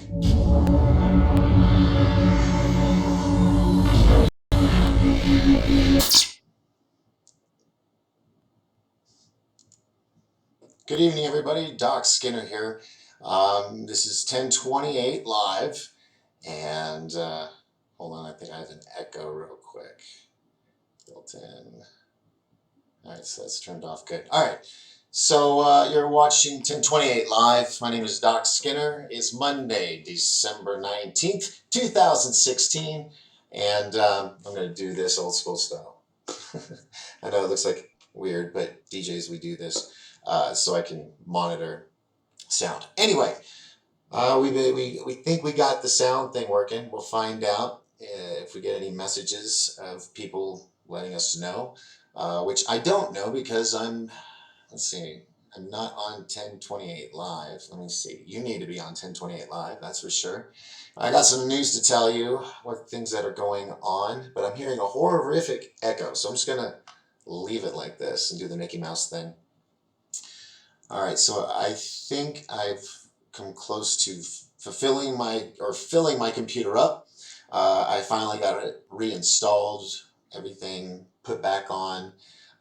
Good evening, everybody. Doc Skinner here. This is 1028 live, and hold on, I think I have an echo real quick built in. All right, so that's turned off. Good. All right, so you're watching 1028 live. My name is Doc Skinner. It's Monday, December 19th, 2016, and I'm going to do this old school style. I know it looks like weird, but DJs, we do this. So I can monitor sound. Anyway, we think we got the sound thing working. We'll find out if we get any messages of people letting us know, which I don't know because let's see, I'm not on 1028 live. Let me see. You need to be on 1028 live, that's for sure. I got some news to tell you, what things that are going on, but I'm hearing a horrific echo, so I'm just gonna leave it like this and do the Mickey Mouse thing. All right, so I think I've come close to filling my computer up. I finally got it reinstalled, everything put back on.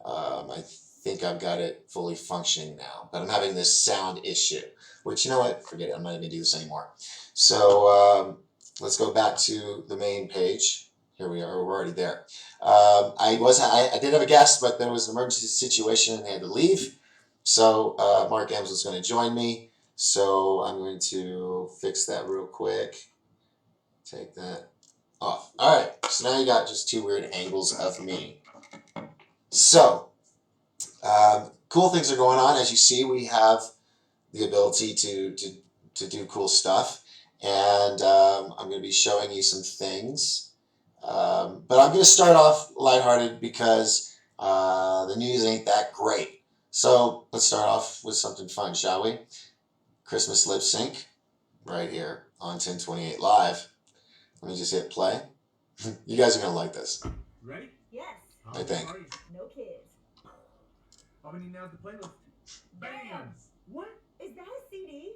I think I've got it fully functioning now, but I'm having this sound issue, which, you know what, forget it, I'm not even gonna do this anymore. So let's go back to the main page. Here we are, we're already there. I did have a guest, but there was an emergency situation and they had to leave. So Mark Ames was going to join me, so I'm going to fix that real quick. Take that off. All right, so now you got just two weird angles of me. So cool things are going on. As you see, we have the ability to do cool stuff, and I'm going to be showing you some things. But I'm going to start off lighthearted because the news ain't that great. So let's start off with something fun, shall we? Christmas lip sync right here on 1028 live. Let me just hit play. You guys are going to like this. Ready? Yes. I think. No kids. Opening now the playlist. Bands. What? Is that a CD?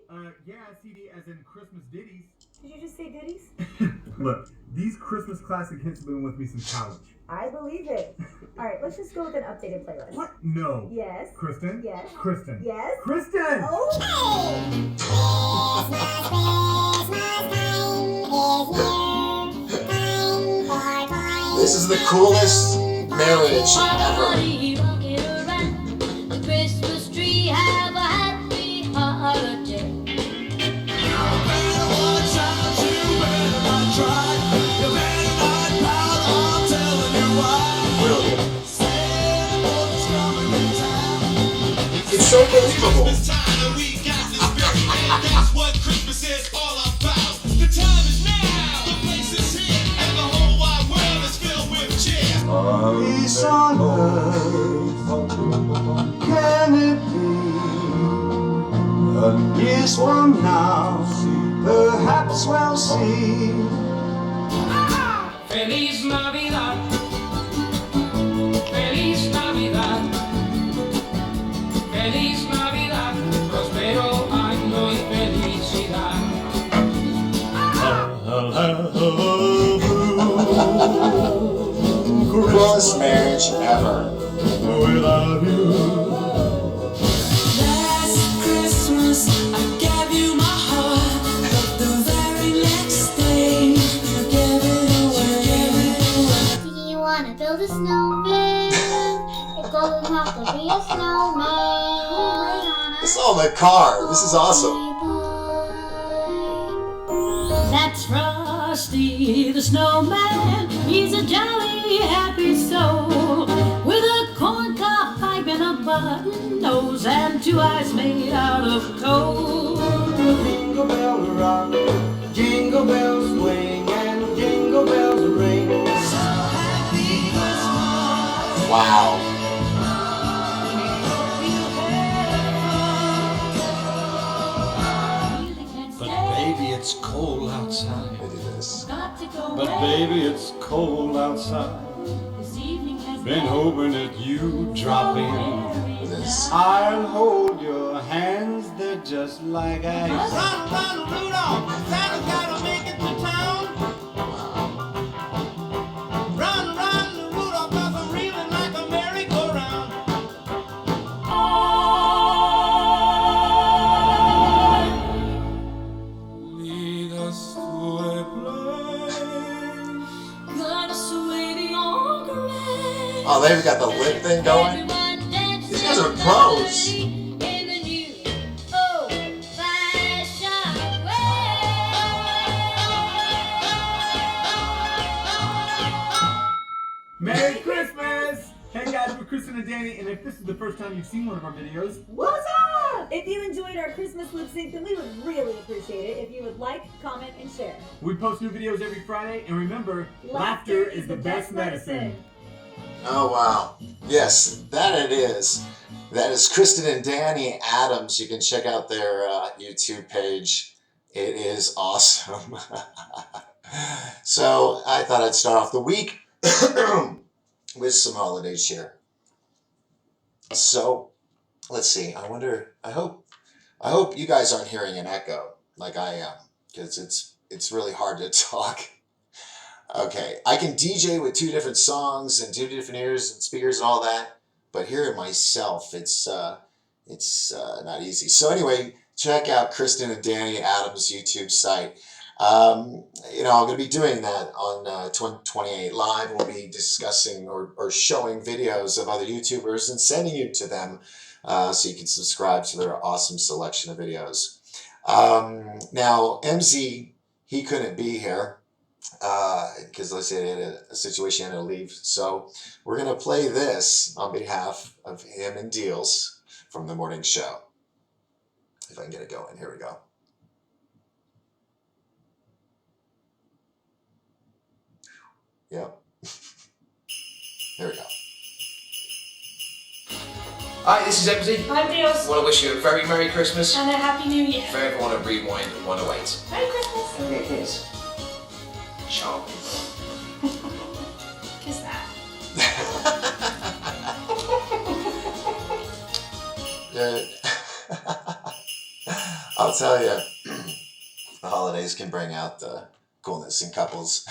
Yeah, CD as in Christmas ditties. Did you just say ditties? Look, these Christmas classic hits have been with me since college. I believe it. All right, let's just go with an updated playlist. What? No. Yes. Kristen? Yes. Kristen? Yes. Kristen! This is the coolest marriage ever. It's so believable. That's what Christmas is all about. The time is now, the place is here, and the whole wide world is filled with cheer. Peace on earth, can it be? Years from now, perhaps we'll see. Feliz Navidad. Feliz Navidad. Feliz Navidad. Prospero año y felicidad. Coolest marriage ever. Without you. Last Christmas I gave you my heart, but the very next day you gave it away. Do you wanna build a snowman? Your golden heart will be a snowman. This is all in the car. This is awesome. That's Frosty the Snowman. He's a jolly, happy soul with a corncob pipe and a button nose and two eyes made out of coal. Jingle bells rock, jingle bells swing, and jingle bells ring. So happy Christmas. Wow. But baby, it's cold outside. I do this. But baby, it's cold outside. Been hoping that you drop in. This. I'll hold your hands, they're just like ice. Run, Rudolph, Santa Oh, they've got the lip thing going. These guys are pros. Merry Christmas! Hey guys, we're Kristen and Danny, and if this is the first time you've seen one of our videos, What's up? If you enjoyed our Christmas lip sync, then we would really appreciate it if you would like, comment, and share. we post new videos every Friday, and remember, laughter is the best medicine. Oh, wow. Yes, that it is. That is Kristen and Danny Adams. You can check out their YouTube page. It is awesome. So I thought I'd start off the week with some holiday cheer. So let's see. I hope you guys aren't hearing an echo like I am, because it's really hard to talk. Okay, I can DJ with 2 different songs and 2 different ears and speakers and all that, but hearing myself, it's not easy. So anyway, check out Kristen and Danny Adams' YouTube site. I'm going to be doing that on 28 Live. We'll be discussing or showing videos of other YouTubers and sending you to them so you can subscribe to their awesome selection of videos. Now, MZ, he couldn't be here because like I said, he had a situation, he had to leave. So we're going to play this on behalf of him and Deals from the morning show. If I can get it going. Here we go. Yep. Here we go. Hi, this is MZ. Hi, Deals. I want to wish you a very Merry Christmas. And a Happy New Year. For everyone at Rewind 108. Merry Christmas. Okay, kiss. Sharp. Kiss that. I'll tell you, the holidays can bring out the coolness in couples.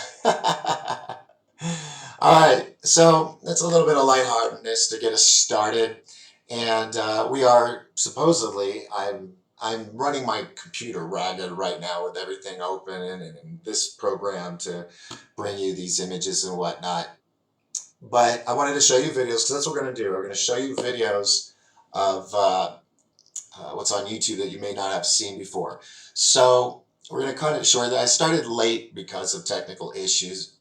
All right, so that's a little bit of lightheartedness to get us started, and we are supposedly I'm running my computer ragged right now with everything open and this program to bring you these images and whatnot. But I wanted to show you videos because that's what we're going to do. We're going to show you videos of what's on YouTube that you may not have seen before. So we're going to cut it short. I started late because of technical issues.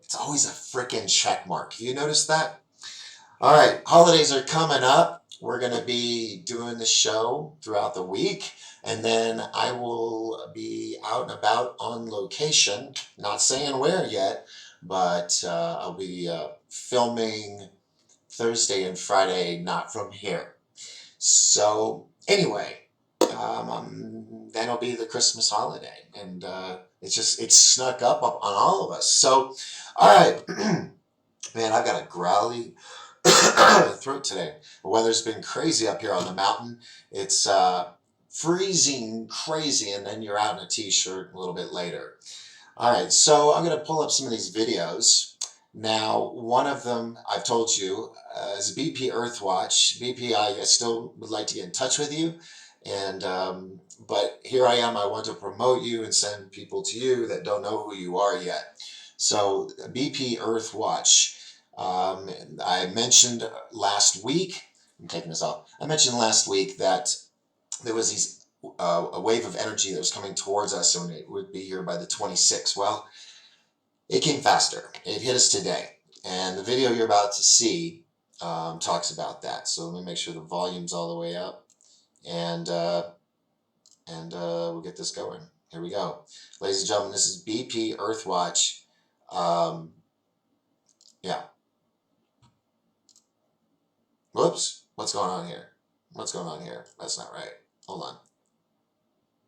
It's always a freaking check mark. Have you noticed that? All right, holidays are coming up. We're going to be doing the show throughout the week, and then I will be out and about on location. Not saying where yet, but I'll be filming Thursday and Friday, not from here. So anyway, then it'll be the Christmas holiday, and it's snuck up on all of us. So, all right, man, I've got a growly throat today. The weather's been crazy up here on the mountain. It's freezing crazy, and then you're out in a t-shirt a little bit later. All right, so I'm going to pull up some of these videos. Now, one of them, I've told you, is BP Earthwatch. BP, I still would like to get in touch with you. And but here I am. I want to promote you and send people to you that don't know who you are yet. So BP Earthwatch. I mentioned last week, I'm taking this off. I mentioned last week that there was a wave of energy that was coming towards us, and it would be here by the 26th. Well, it came faster. It hit us today, and the video you're about to see talks about that. So let me make sure the volume's all the way up, and we'll get this going. Here we go, ladies and gentlemen. This is BP Earthwatch. Yeah. Whoops. What's going on here? What's going on here? That's not right. Hold on.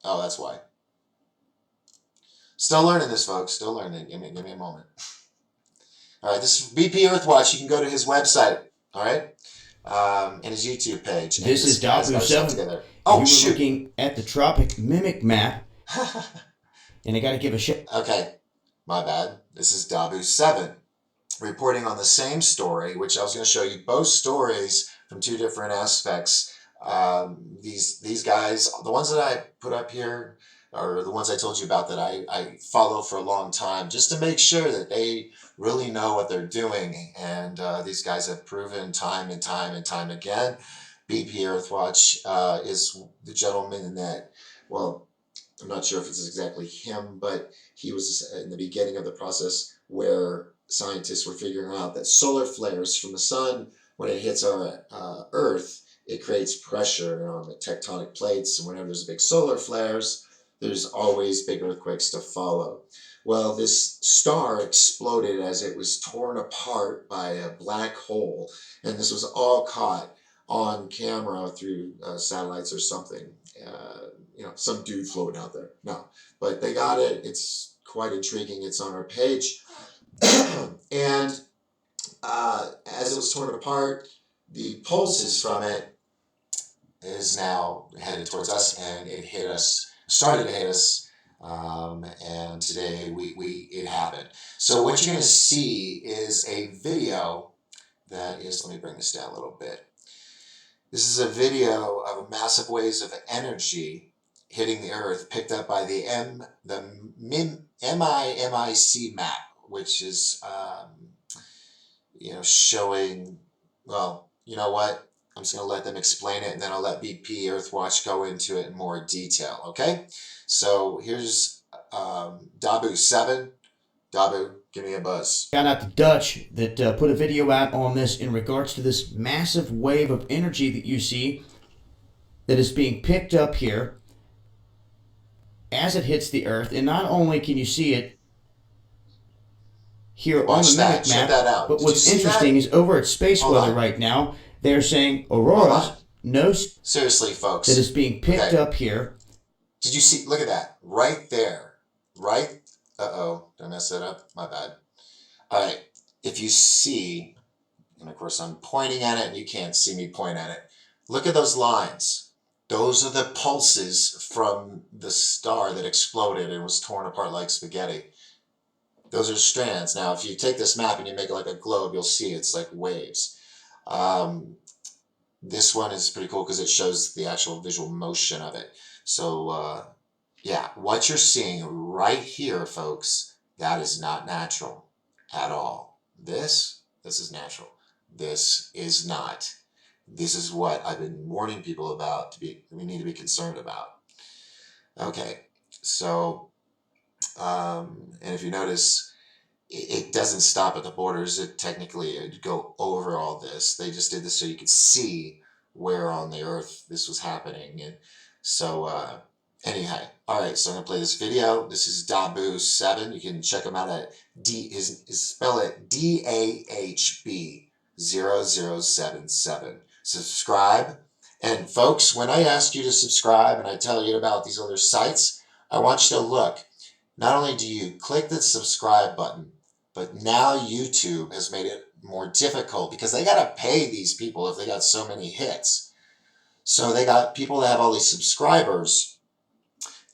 Oh, that's why. Still learning this, folks. Still learning. Give me a moment. All right, this is BP Earthwatch. You can go to his website. All right, and his YouTube page. This is W7. Oh, you shoot. were looking at the Tropic Mimic map, and I got to give a shit. Okay, my bad. This is Dabu7 reporting on the same story, which I was going to show you both stories from 2 different aspects. These guys, the ones that I put up here, or the ones I told you about that I follow for a long time, just to make sure that they really know what they're doing. And these guys have proven time and time again. BP Earthwatch is the gentleman that, well, I'm not sure if it's exactly him, but he was in the beginning of the process where scientists were figuring out that solar flares from the sun, when it hits our Earth, it creates pressure on the tectonic plates. And whenever there's big solar flares, there's always big earthquakes to follow. Well, this star exploded as it was torn apart by a black hole. And this was all caught on camera through satellites or something. Some dude floating out there. No, but they got it. It's quite intriguing. It's on our page. And as it was torn apart, the pulses from it is now headed towards us, and it hit us, started to hit us, and today it happened. So what you're going to see is a video that is, let me bring this down a little bit. This is a video of massive waves of energy hitting the Earth, picked up by the MIMIC map, which is showing. Well, you know what? I'm just gonna let them explain it, and then I'll let BP Earthwatch go into it in more detail. Okay? So here's Dabu7. Dabu, give me a buzz. Shout out to Dutch that put a video out on this in regards to this massive wave of energy that you see that is being picked up here as it hits the Earth. And not only can you see it here on the mimic map, but what's interesting is over at Space Weather right now, they're saying auroras, seriously, folks, that is being picked up here. Did you see? Look at that right there, right? Uh-oh, did I mess that up? My bad. All right, if you see, and of course I'm pointing at it and you can't see me point at it. Look at those lines. Those are the pulses from the star that exploded and was torn apart like spaghetti. Those are strands. Now, if you take this map and you make it like a globe, you'll see it's like waves. This one is pretty cool because it shows the actual visual motion of it. So, yeah, what you're seeing right here, folks, that is not natural at all. This is natural. This is not. This is what I've been warning people about. We need to be concerned about. Okay, so, and if you notice, it doesn't stop at the borders. It'd go over all this. They just did this so you could see where on the Earth this was happening. And so, anyhow, all right. So I'm gonna play this video. This is Dabu7. You can check him out at spell it DAHB0077. Subscribe. And folks, when I ask you to subscribe and I tell you about these other sites, I want you to look. Not only do you click the subscribe button, but now YouTube has made it more difficult because they got to pay these people if they got so many hits. So they got people that have all these subscribers.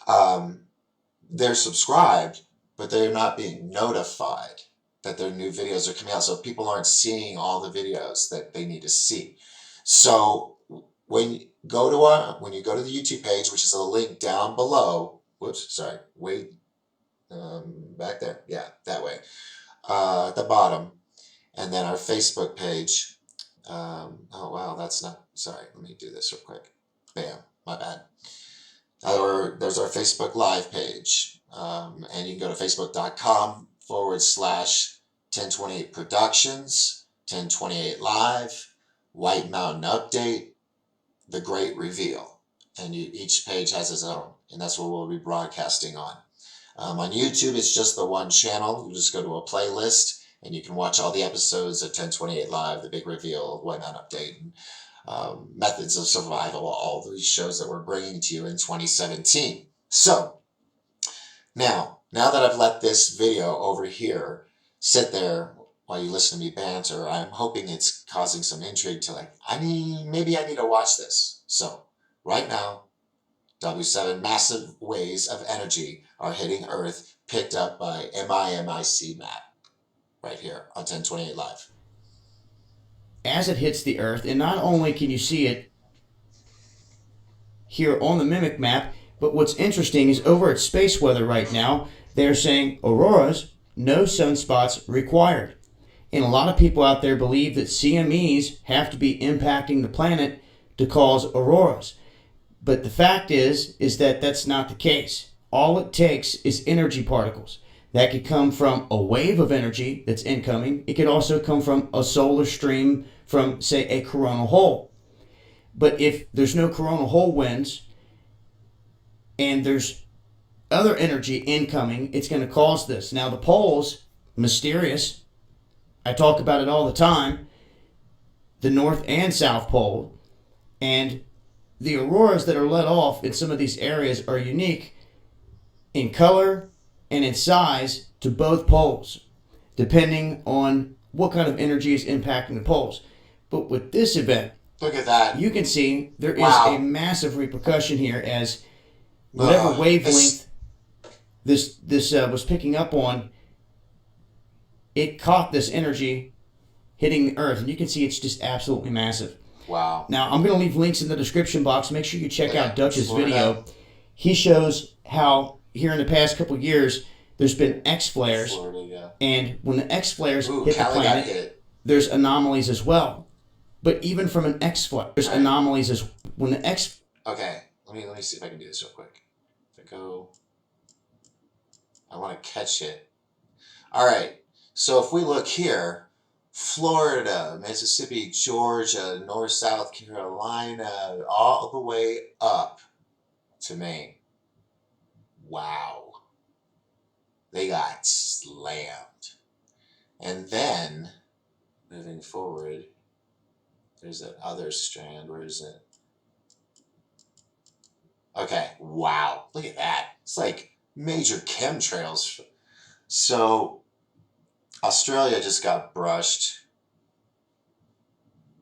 They're subscribed, but they're not being notified that their new videos are coming out. So people aren't seeing all the videos that they need to see. So when you go to the YouTube page, which is a link down below. Whoops, sorry, wait. Back there, yeah, that way, at the bottom, and then our Facebook page. Oh wow, that's not, sorry, let me do this real quick. Bam, my bad. There's our Facebook Live page, and you can go to facebook.com/1028 Productions, 1028 Live, White Mountain Update, The Great Reveal, and each page has its own, and that's what we'll be broadcasting on. On YouTube, it's just the one channel. You just go to a playlist, and you can watch all the episodes of 1028 Live, The Big Reveal, White Mountain Update, and Methods of Survival, all these shows that we're bringing to you in 2017. So, now that I've let this video over here sit there while you listen to me banter, I'm hoping it's causing some intrigue to maybe I need to watch this. So, right now, W7 massive waves of energy are hitting Earth, picked up by MIMIC map, right here on 1028 Live. As it hits the Earth, and not only can you see it here on the mimic map, But what's interesting is over at Space Weather right now, they're saying auroras, no sunspots required. And a lot of people out there believe that CMEs have to be impacting the planet to cause auroras. But the fact is that that's not the case. All it takes is energy particles. That could come from a wave of energy that's incoming. It could also come from a solar stream from, say, a coronal hole. But if there's no coronal hole winds and there's other energy incoming, it's going to cause this. Now, the poles, mysterious. I talk about it all the time. The North and South Pole. And the auroras that are let off in some of these areas are unique in color and in size to both poles, depending on what kind of energy is impacting the poles. But with this event, look at that. You can see there is Wow. a massive repercussion here as whatever wavelength this was picking up on, it caught this energy hitting the earth, and you can see it's just absolutely massive. Wow. Now, I'm going to leave links in the description box. Make sure you check out Dutch's video. He shows how here in the past couple of years there's been X flares, and when the X flares hit the planet, there's anomalies as well. But even from an X flare, there's anomalies as when the X. Okay, let me see if I can do this real quick. If I go, I want to catch it. All right. So if we look here, Florida, Mississippi, Georgia, North, South Carolina, all the way up to Maine. Wow. They got slammed. And then, moving forward, there's that other strand. Where is it? Okay, wow. Look at that. It's like major chemtrails. So, Australia just got brushed.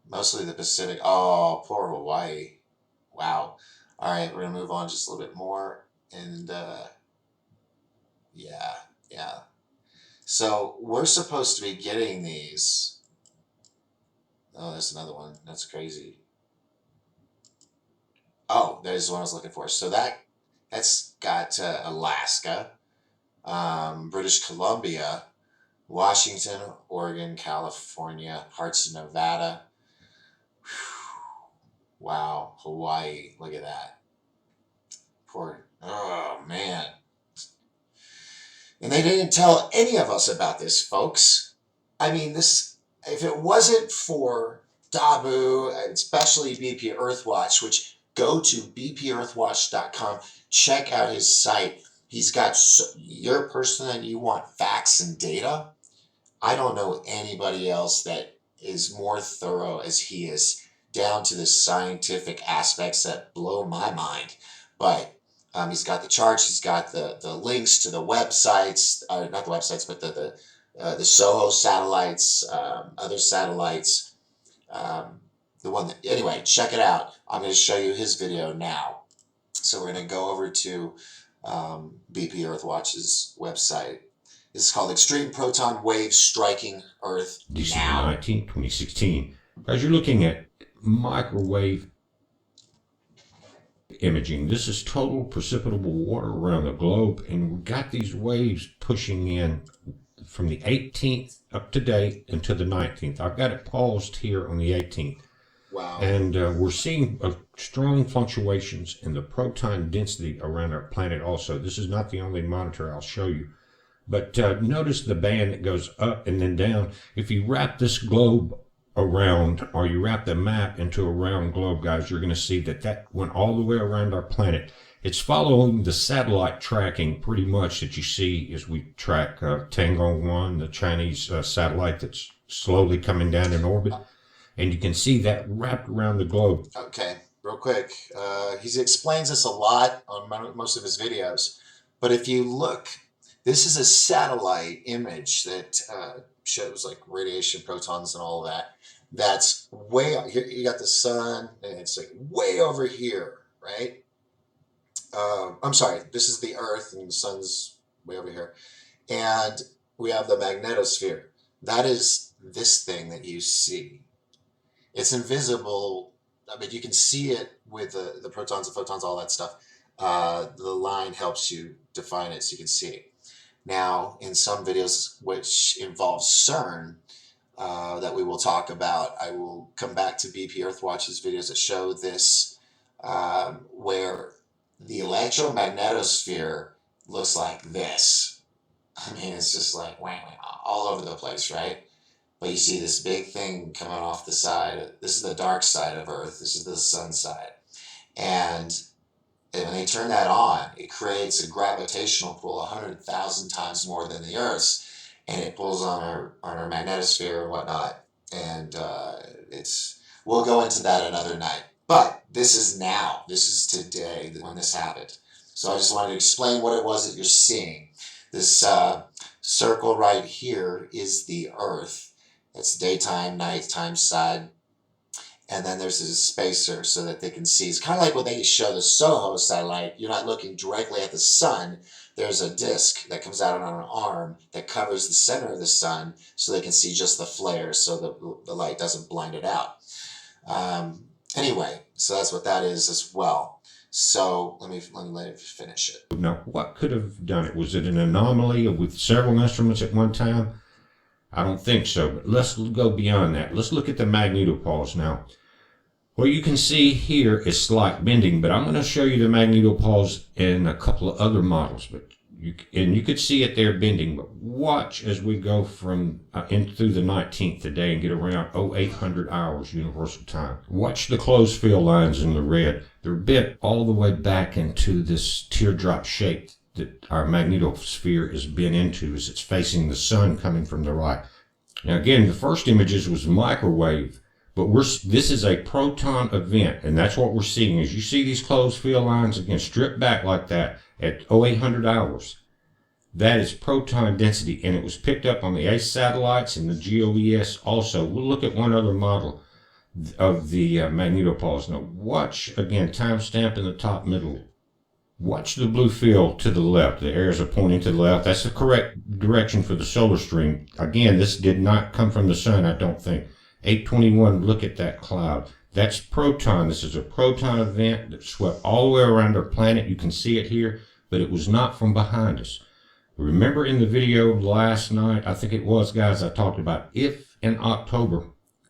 Mostly the Pacific. Oh, poor Hawaii. Wow. All right, we're going to move on just a little bit more. And, yeah. So, we're supposed to be getting these. Oh, there's another one. That's crazy. Oh, there's the one I was looking for. So that's got Alaska, British Columbia, Washington, Oregon, California, parts of Nevada. Whew. Wow, Hawaii. Look at that. Poor. Oh man. And they didn't tell any of us about this, folks. I mean, this. If it wasn't for Dabu, and especially BP Earthwatch, which go to bpearthwatch.com, check out his site. He's got, you're a person that you want facts and data. I don't know anybody else that is more thorough as he is, down to the scientific aspects that blow my mind. But he's got the charts, he's got the links to the websites, not the websites, but the SOHO satellites, other satellites. The one that, anyway, check it out. I'm going to show you his video now. So we're going to go over to BP Earthwatch's website. This is called Extreme Proton Waves Striking Earth December Now. 19, 2016. As you're looking at microwave imaging, this is total precipitable water around the globe, and we've got these waves pushing in from the 18th up to date until the 19th. I've got it paused here on the 18th. Wow. And we're seeing strong fluctuations in the proton density around our planet also. This is not the only monitor I'll show you. But notice the band that goes up and then down. If you wrap this globe around, or you wrap the map into a round globe, guys, you're going to see that went all the way around our planet. It's following the satellite tracking pretty much that you see as we track Tiangong 1, the Chinese satellite that's slowly coming down in orbit. And you can see that wrapped around the globe. Okay, real quick. He explains this a lot on most of his videos. But if you look, this is a satellite image that shows like radiation, protons, and all of that. That's way out here. You got the sun, and it's like way over here, right? I'm sorry, this is the Earth, and the sun's way over here. And we have the magnetosphere. That is this thing that you see. It's invisible, but you can see it with the protons, the photons, all that stuff. the line helps you define it so you can see. Now, in some videos which involve CERN, that we will talk about, I will come back to BP Earthwatch's videos that show this, where the electromagnetosphere looks like this. I mean, it's just like whang, whang, all over the place, right? But you see this big thing coming off the side. This is the dark side of Earth. This is the sun side. And when they turn that on, it creates a gravitational pull 100,000 times more than the Earth's, and it pulls on our magnetosphere and whatnot. And we'll go into that another night. But this is now. This is today when this happened. So I just wanted to explain what it was that you're seeing. This circle right here is the Earth. It's daytime, nighttime side. And then there's a spacer so that they can see. It's kind of like when they show the SOHO satellite. You're not looking directly at the sun. There's a disc that comes out on an arm that covers the center of the sun so they can see just the flare so that the light doesn't blind it out. Anyway, so that's what that is as well. So let me let it finish it. Now, what could have done it? Was it an anomaly with several instruments at one time? I don't think so, but let's go beyond that. Let's look at the magnetopause now. What you can see here is slight bending, but I'm going to show you the magnetopause in a couple of other models. But you could see it there bending, but watch as we go from in through the 19th today and get around 0800 hours universal time. Watch the closed field lines in the red. They're bent all the way back into this teardrop shape that our magnetosphere is bent into as it's facing the sun coming from the right. Now again, the first images was microwave, but this is a proton event, and that's what we're seeing. As you see these closed field lines again stripped back like that at 0800 hours, that is proton density, and it was picked up on the ACE satellites and the GOES also. We'll look at one other model of the magnetopause. Now watch again, timestamp in the top middle. Watch the blue field to the left. The arrows are pointing to the left. That's the correct direction for the solar stream. Again, this did not come from the sun, I don't think. 821, look at that cloud. That's proton. This is a proton event that swept all the way around our planet. You can see it here, but it was not from behind us. Remember in the video last night, I think it was, guys, I talked about if in October,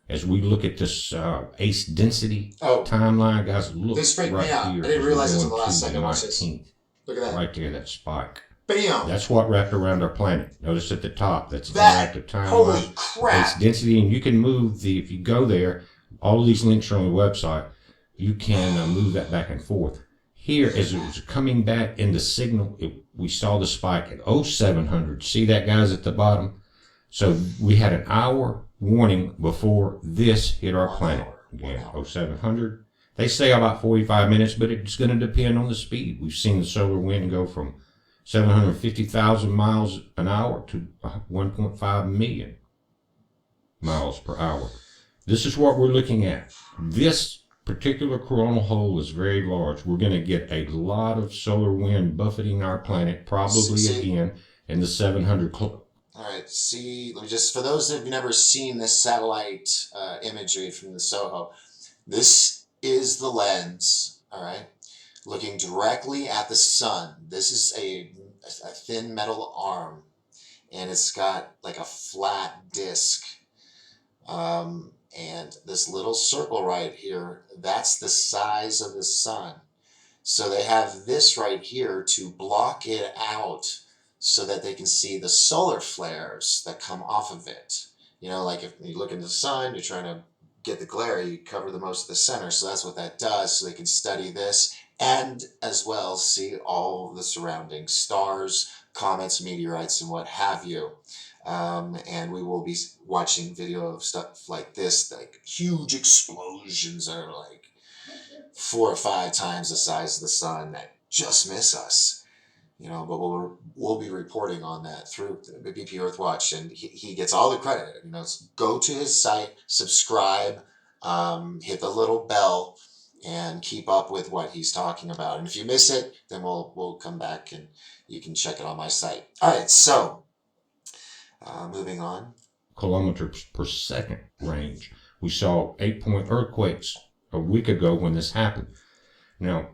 as we look at this ACE density timeline, guys, look this freaked right me out. here. I didn't realize it until the last second. Watch this. Look at that. Right there, that spike. Bam! That's what wrapped around our planet. Notice at the top, that's interactive timeline. Holy crap! ACE density, and you can move if you go there, all of these links are on the website, you can move that back and forth. Here, as it was coming back in the signal, we saw the spike at 0700. See that, guys, at the bottom? So we had an hour warning before this hit our planet. Again, 0700. They say about 45 minutes, but it's going to depend on the speed. We've seen the solar wind go from 750,000 miles an hour to 1.5 million miles per hour. This is what we're looking at. This particular coronal hole is very large. We're going to get a lot of solar wind buffeting our planet, probably again in the 700. All right, see, let me just, for those that have never seen this satellite imagery from the SOHO, this is the lens, all right, looking directly at the sun. This is a thin metal arm, and it's got like a flat disc. And this little circle right here, that's the size of the sun. So they have this right here to block it out so that they can see the solar flares that come off of it. You know, like if you look into the sun, you're trying to get the glare, you cover the most of the center. So that's what that does. So they can study this and as well see all the surrounding stars, comets, meteorites, and what have you. And we will be watching video of stuff like this, like huge explosions that are like 4 or 5 times the size of the sun that just miss us, you know, but we'll be reporting on that through the BP Earthwatch, and he gets all the credit. You know, go to his site, subscribe, hit the little bell, and keep up with what he's talking about. And if you miss it, then we'll come back and you can check it on my site. All right, so moving on. Kilometers per second range. We saw 8-point earthquakes a week ago when this happened. Now,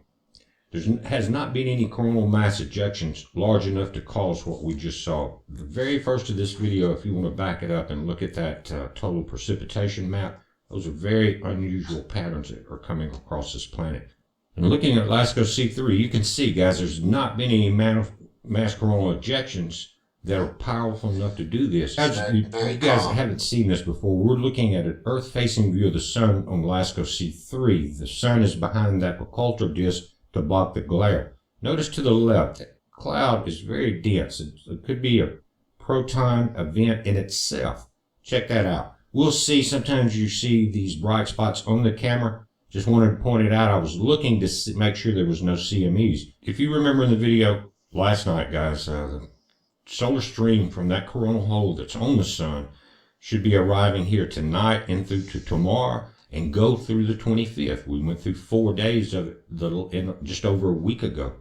Has not been any coronal mass ejections large enough to cause what we just saw. The very first of this video, if you want to back it up and look at that total precipitation map, those are very unusual patterns that are coming across this planet. And looking at LASCO C3, you can see, guys, there's not been any mass coronal ejections that are powerful enough to do this. You guys haven't seen this before. We're looking at an Earth-facing view of the sun on LASCO C3. The sun is behind that occulter disk to block the glare. Notice to the left, that cloud is very dense. It could be a proton event in itself. Check that out. We'll see, sometimes you see these bright spots on the camera. Just wanted to point it out. I was looking to make sure there was no CMEs. If you remember in the video last night, guys, the solar stream from that coronal hole that's on the sun should be arriving here tonight and through to tomorrow and go through the 25th. We went through 4 days of it just over a week ago.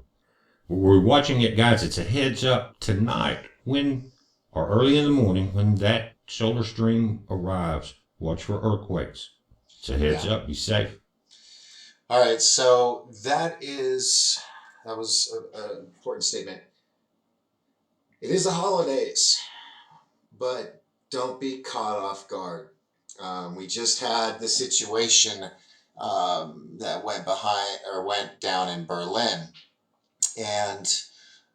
We're watching it, guys. It's a heads up tonight or early in the morning when that solar stream arrives. Watch for earthquakes. It's a heads up. Be safe. All right, so that was an important statement. It is the holidays, but don't be caught off guard. We just had the situation that went down in Berlin, and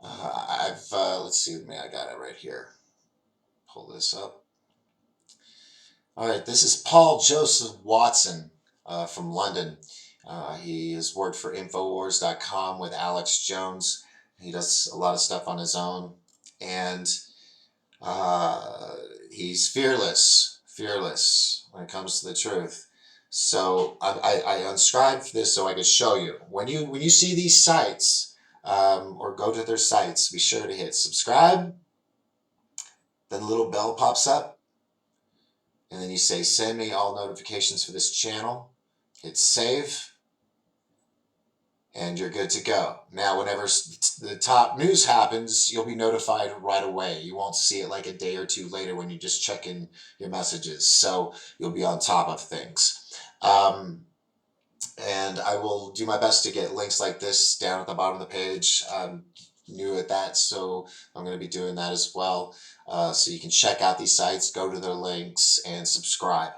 let's see, I got it right here. Pull this up. All right, this is Paul Joseph Watson from London. He has worked for Infowars.com with Alex Jones. He does a lot of stuff on his own. And he's fearless when it comes to the truth. So I unscribed this so I could show you. When you see these sites or go to their sites, be sure to hit subscribe. Then the little bell pops up. And then you say, send me all notifications for this channel. Hit save. And you're good to go. Now, whenever the top news happens, you'll be notified right away. You won't see it like a day or two later when you just check in your messages. So you'll be on top of things. And I will do my best to get links like this down at the bottom of the page. I'm new at that, so I'm going to be doing that as well. So you can check out these sites, go to their links, and subscribe.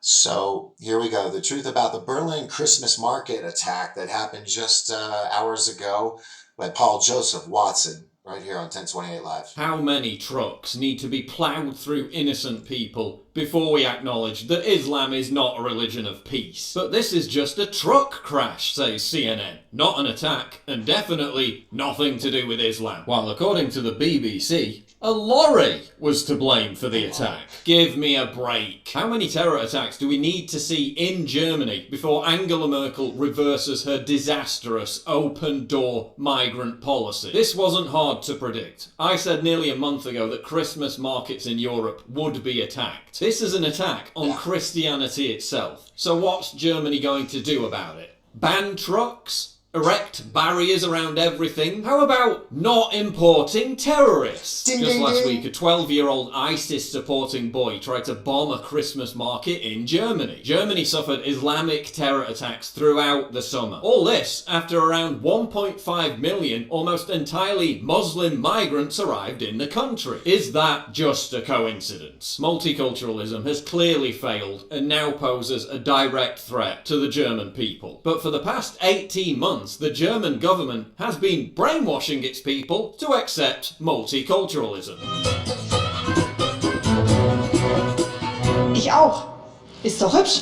So here we go. The truth about the Berlin Christmas market attack that happened just hours ago by Paul Joseph Watson, right here on 1028 Live. How many trucks need to be ploughed through innocent people before we acknowledge that Islam is not a religion of peace? But this is just a truck crash, says CNN. Not an attack, and definitely nothing to do with Islam. While according to the BBC, a lorry was to blame for the attack. Give me a break. How many terror attacks do we need to see in Germany before Angela Merkel reverses her disastrous open-door migrant policy? This wasn't hard to predict. I said nearly a month ago that Christmas markets in Europe would be attacked. This is an attack on Christianity itself. So what's Germany going to do about it? Ban trucks? Erect barriers around everything? How about not importing terrorists? Just last week, a 12-year-old ISIS-supporting boy tried to bomb a Christmas market in Germany. Germany suffered Islamic terror attacks throughout the summer. All this after around 1.5 million almost entirely Muslim migrants arrived in the country. Is that just a coincidence? Multiculturalism has clearly failed and now poses a direct threat to the German people. But for the past 18 months, the German government has been brainwashing its people to accept multiculturalism. Ich auch. Ist doch hübsch.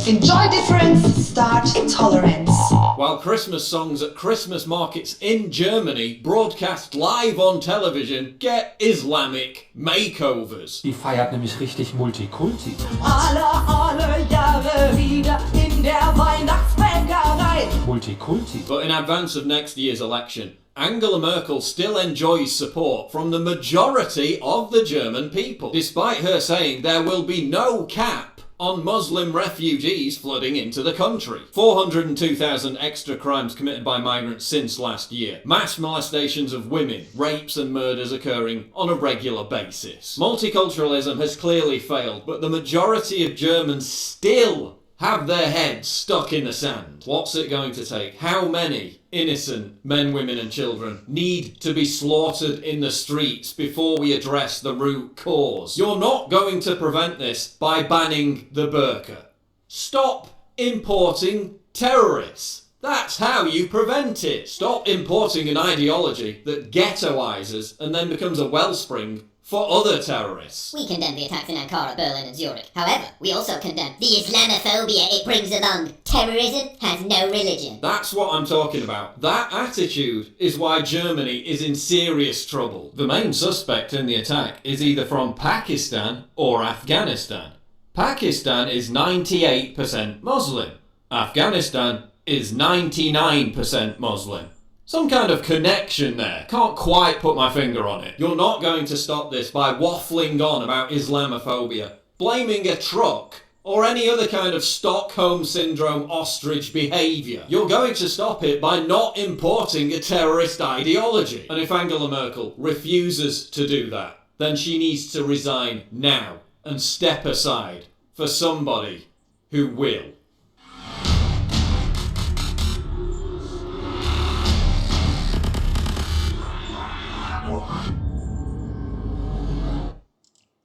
Enjoy difference, start tolerance. While Christmas songs at Christmas markets in Germany broadcast live on television get Islamic makeovers. Die feiert nämlich richtig Multikulti. Alle Jahre wieder in der Weihnachtsbäckerei. Multikulti. But in advance of next year's election, Angela Merkel still enjoys support from the majority of the German people, despite her saying there will be no cap on Muslim refugees flooding into the country. 402,000 extra crimes committed by migrants since last year. Mass molestations of women, rapes and murders occurring on a regular basis. Multiculturalism has clearly failed, but the majority of Germans still have their heads stuck in the sand. What's it going to take? How many innocent men, women and children need to be slaughtered in the streets before we address the root cause? You're not going to prevent this by banning the burqa. Stop importing terrorists. That's how you prevent it. Stop importing an ideology that ghettoizes and then becomes a wellspring for other terrorists. We condemn the attacks in Ankara, Berlin and Zurich. However, we also condemn the Islamophobia it brings along. Terrorism has no religion. That's what I'm talking about. That attitude is why Germany is in serious trouble. The main suspect in the attack is either from Pakistan or Afghanistan. Pakistan is 98% Muslim. Afghanistan is 99% Muslim. Some kind of connection there. Can't quite put my finger on it. You're not going to stop this by waffling on about Islamophobia, blaming a truck, or any other kind of Stockholm Syndrome ostrich behaviour. You're going to stop it by not importing a terrorist ideology. And if Angela Merkel refuses to do that, then she needs to resign now and step aside for somebody who will.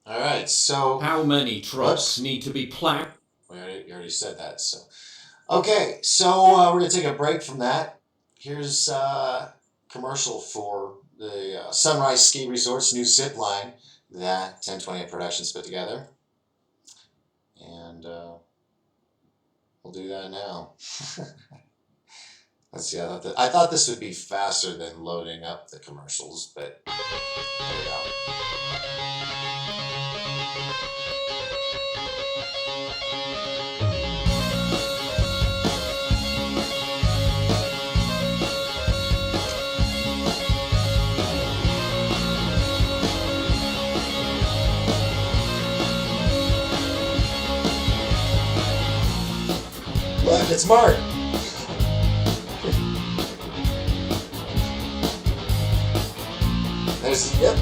All right, so how many trucks need to be plowed? You already said that. So, okay, so we're gonna take a break from that. Here's a commercial for the Sunrise Ski Resort's new zip line that 1028 Productions put together, and we'll do that now. Let's see. I thought this would be faster than loading up the commercials, but there we go. Look, it's Mark. There's, yep.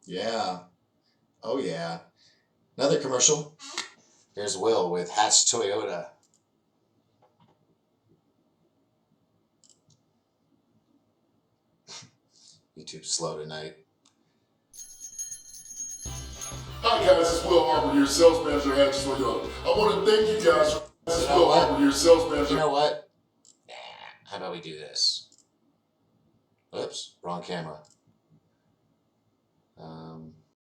Yeah. Oh, yeah. Another commercial. Here's Will with Hatch Toyota. YouTube's slow tonight. Hi guys, it's Will Harper, your sales manager at Hatch Toyota. I want to thank you guys for this is Will Harper, your sales manager. You know what? How about we do this? Oops, wrong camera.